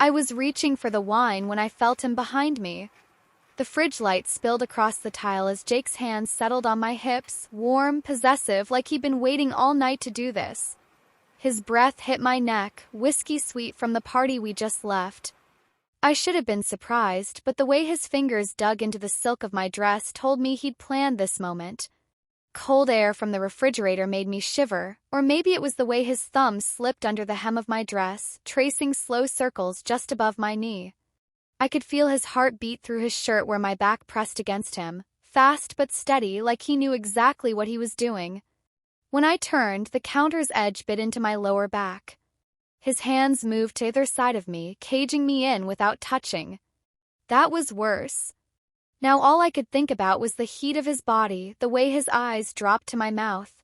I was reaching for the wine when I felt him behind me. The fridge light spilled across the tile as Jake's hands settled on my hips, warm, possessive, like he'd been waiting all night to do this. His breath hit my neck, whiskey sweet from the party we just left. I should have been surprised, but the way his fingers dug into the silk of my dress told me he'd planned this moment. Cold air from the refrigerator made me shiver, or maybe it was the way his thumb slipped under the hem of my dress, tracing slow circles just above my knee. I could feel his heart beat through his shirt where my back pressed against him, fast but steady, like he knew exactly what he was doing. When I turned, the counter's edge bit into my lower back. His hands moved to either side of me, caging me in without touching. That was worse. Now all I could think about was the heat of his body, the way his eyes dropped to my mouth.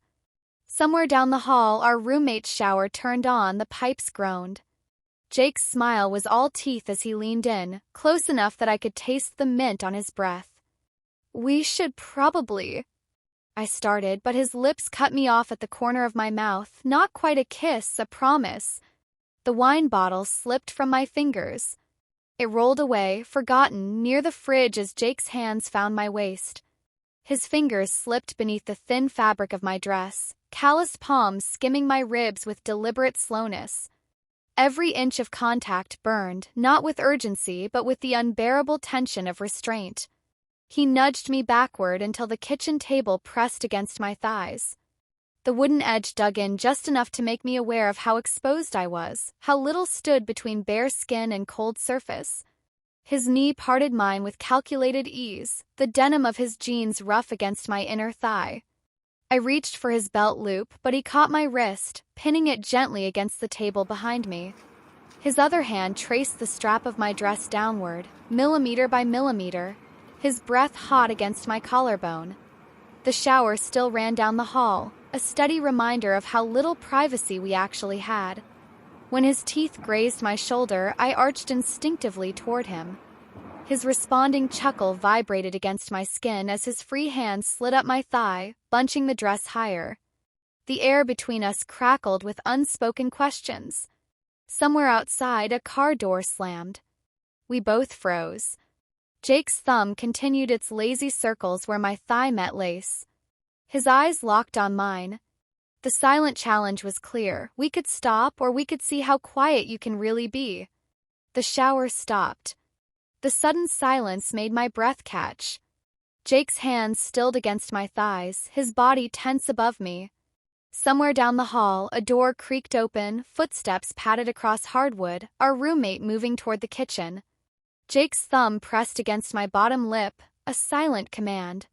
Somewhere down the hall, our roommate's shower turned on, the pipes groaned. Jake's smile was all teeth as he leaned in, close enough that I could taste the mint on his breath. "We should probably," I started, but his lips cut me off at the corner of my mouth, not quite a kiss, a promise. The wine bottle slipped from my fingers. It rolled away, forgotten, near the fridge as Jake's hands found my waist. His fingers slipped beneath the thin fabric of my dress, calloused palms skimming my ribs with deliberate slowness. Every inch of contact burned, not with urgency but with the unbearable tension of restraint. He nudged me backward until the kitchen table pressed against my thighs. The wooden edge dug in just enough to make me aware of how exposed I was, how little stood between bare skin and cold surface. His knee parted mine with calculated ease, the denim of his jeans rough against my inner thigh. I reached for his belt loop, but he caught my wrist, pinning it gently against the table behind me. His other hand traced the strap of my dress downward, millimeter by millimeter, his breath hot against my collarbone. The shower still ran down the hall, a steady reminder of how little privacy we actually had. When his teeth grazed my shoulder, I arched instinctively toward him. His responding chuckle vibrated against my skin as his free hand slid up my thigh, bunching the dress higher. The air between us crackled with unspoken questions. Somewhere outside, a car door slammed. We both froze. Jake's thumb continued its lazy circles where my thigh met lace. His eyes locked on mine. The silent challenge was clear. We could stop, or we could see how quiet you can really be. The shower stopped. The sudden silence made my breath catch. Jake's hands stilled against my thighs, his body tense above me. Somewhere down the hall, a door creaked open, footsteps padded across hardwood, our roommate moving toward the kitchen. Jake's thumb pressed against my bottom lip, a silent command.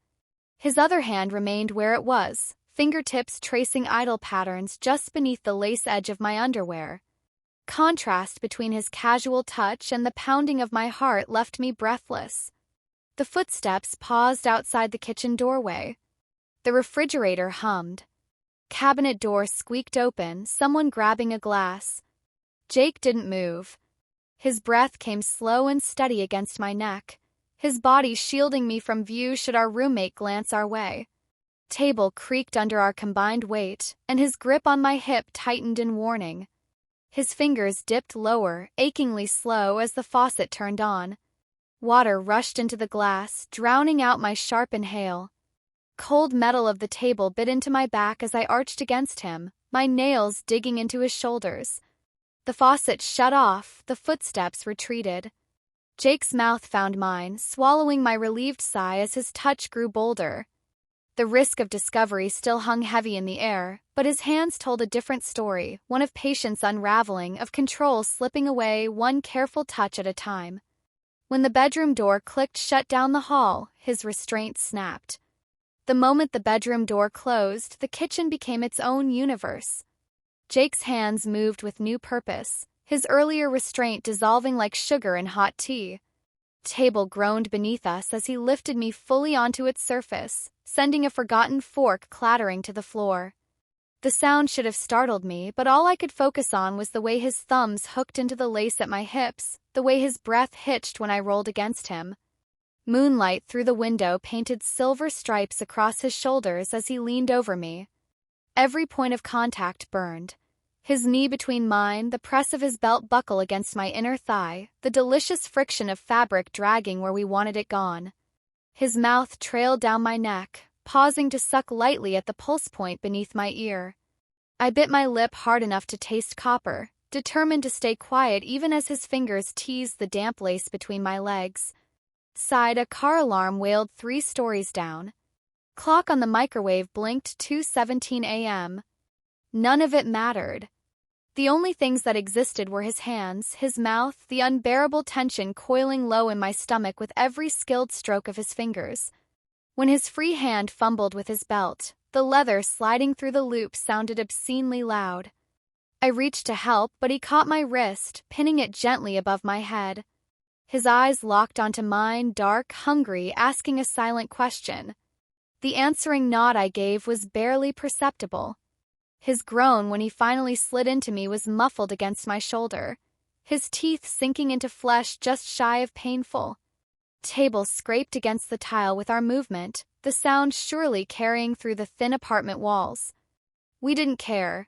His other hand remained where it was, fingertips tracing idle patterns just beneath the lace edge of my underwear. Contrast between his casual touch and the pounding of my heart left me breathless. The footsteps paused outside the kitchen doorway. The refrigerator hummed. Cabinet door squeaked open, someone grabbing a glass. Jake didn't move. His breath came slow and steady against my neck, his body shielding me from view should our roommate glance our way. Table creaked under our combined weight, and his grip on my hip tightened in warning. His fingers dipped lower, achingly slow as the faucet turned on. Water rushed into the glass, drowning out my sharp inhale. Cold metal of the table bit into my back as I arched against him, my nails digging into his shoulders. The faucet shut off, the footsteps retreated. Jake's mouth found mine, swallowing my relieved sigh as his touch grew bolder. The risk of discovery still hung heavy in the air, but his hands told a different story, one of patience unraveling, of control slipping away one careful touch at a time. When the bedroom door clicked shut down the hall, his restraint snapped. The moment the bedroom door closed, the kitchen became its own universe. Jake's hands moved with new purpose, his earlier restraint dissolving like sugar in hot tea. Table groaned beneath us as he lifted me fully onto its surface, sending a forgotten fork clattering to the floor. The sound should have startled me, but all I could focus on was the way his thumbs hooked into the lace at my hips, the way his breath hitched when I rolled against him. Moonlight through the window painted silver stripes across his shoulders as he leaned over me. Every point of contact burned. His knee between mine, the press of his belt buckle against my inner thigh, the delicious friction of fabric dragging where we wanted it gone. His mouth trailed down my neck, pausing to suck lightly at the pulse point beneath my ear. I bit my lip hard enough to taste copper, determined to stay quiet even as his fingers teased the damp lace between my legs. Sighed, a car alarm wailed 3 stories down. Clock on the microwave blinked 2:17 a.m. None of it mattered. The only things that existed were his hands, his mouth, the unbearable tension coiling low in my stomach with every skilled stroke of his fingers. When his free hand fumbled with his belt, the leather sliding through the loop sounded obscenely loud. I reached to help, but he caught my wrist, pinning it gently above my head. His eyes locked onto mine, dark, hungry, asking a silent question. The answering nod I gave was barely perceptible. His groan when he finally slid into me was muffled against my shoulder, his teeth sinking into flesh just shy of painful. Table scraped against the tile with our movement, the sound surely carrying through the thin apartment walls. We didn't care.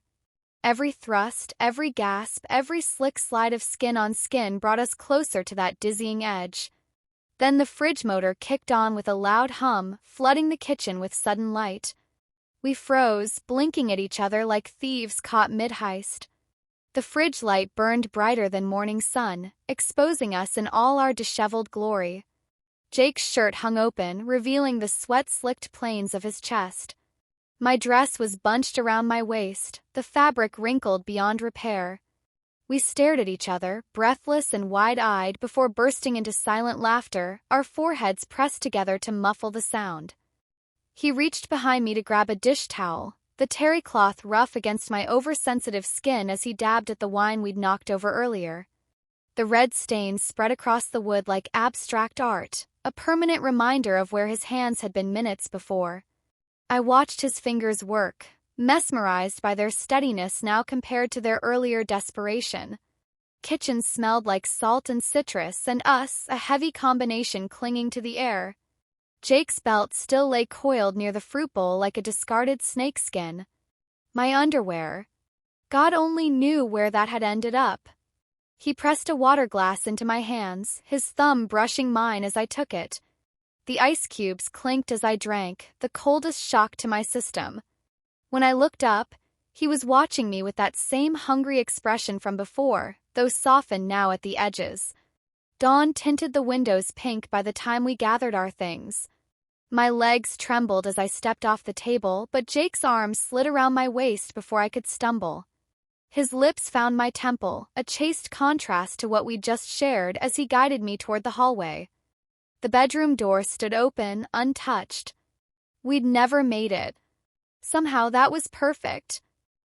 Every thrust, every gasp, every slick slide of skin on skin brought us closer to that dizzying edge. Then the fridge motor kicked on with a loud hum, flooding the kitchen with sudden light. We froze, blinking at each other like thieves caught mid-heist. The fridge light burned brighter than morning sun, exposing us in all our disheveled glory. Jake's shirt hung open, revealing the sweat-slicked planes of his chest. My dress was bunched around my waist, the fabric wrinkled beyond repair. We stared at each other, breathless and wide-eyed, before bursting into silent laughter, our foreheads pressed together to muffle the sound. He reached behind me to grab a dish towel, the terry cloth rough against my oversensitive skin as he dabbed at the wine we'd knocked over earlier. The red stains spread across the wood like abstract art, a permanent reminder of where his hands had been minutes before. I watched his fingers work, mesmerized by their steadiness now compared to their earlier desperation. Kitchen smelled like salt and citrus, and us, a heavy combination clinging to the air. Jake's belt still lay coiled near the fruit bowl like a discarded snakeskin. My underwear. God only knew where that had ended up. He pressed a water glass into my hands, his thumb brushing mine as I took it. The ice cubes clinked as I drank, the coldest shock to my system. When I looked up, he was watching me with that same hungry expression from before, though softened now at the edges. Dawn tinted the windows pink by the time we gathered our things. My legs trembled as I stepped off the table, but Jake's arm slid around my waist before I could stumble. His lips found my temple, a chaste contrast to what we'd just shared as he guided me toward the hallway. The bedroom door stood open, untouched. We'd never made it. Somehow that was perfect.